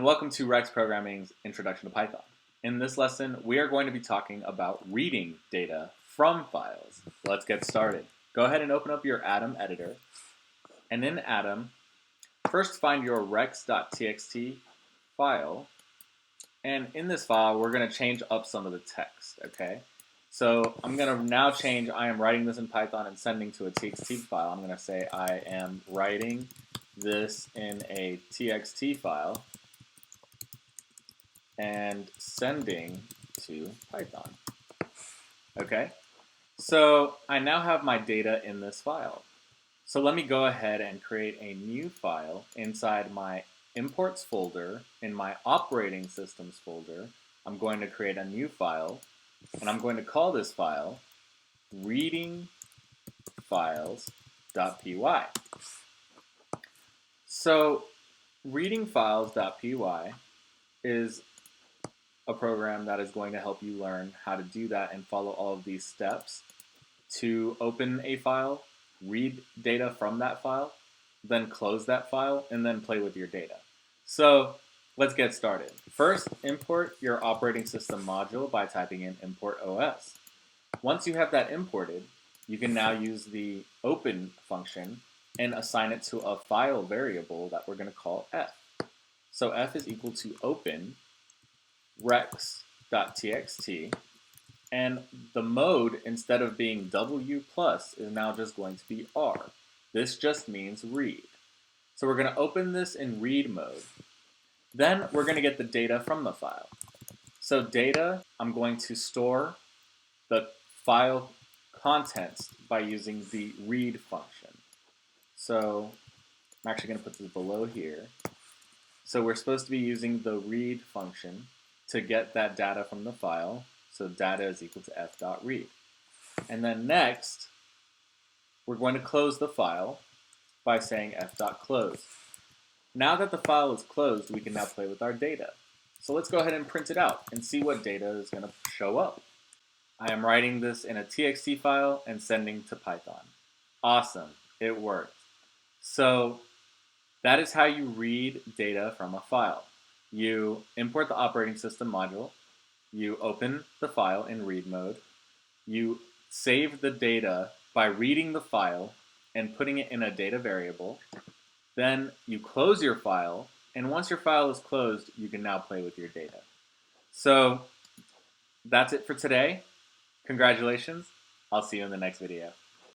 welcome to Rex Programming's Introduction to Python. In this lesson, we are going to be talking about reading data from files. Let's get started. Go ahead and open up your Atom editor. And in Atom, first find your rex.txt file. And in this file, we're going to change up some of the text, okay? So I'm going to now change, I am writing this in Python and sending to a txt file. I'm going to say I am writing this in a txt file and sending to Python. Okay, so I now have my data in this file. So let me go ahead and create a new file inside my imports folder. In my operating systems folder, I'm going to create a new file, and I'm going to call this file readingfiles.py. So readingfiles.py is a program that is going to help you learn how to do that and follow all of these steps to open a file, read data from that file, then close that file, and then play with your data. So let's get started. First, import your operating system module by typing in import OS. Once you have that imported, you can now use the open function and assign it to a file variable that we're going to call f. So f is equal to open rex.txt, and the mode, instead of being W+, is now just going to be R. This just means read. So we're going to open this in read mode. Then we're going to get the data from the file. So data, I'm going to store the file contents by using the read function. So I'm actually going to put this below here. So we're supposed to be using the read function to get that data from the file. So data is equal to f.read. And then next, we're going to close the file by saying f.close. Now that the file is closed, we can now play with our data. So let's go ahead and print it out and see what data is going to show up. I am writing this in a txt file and sending to Python. Awesome, it worked. So that is how you read data from a file. You import the operating system module, you open the file in read mode, you save the data by reading the file and putting it in a data variable, then you close your file, and once your file is closed, you can now play with your data. So that's it for today. Congratulations. I'll see you in the next video.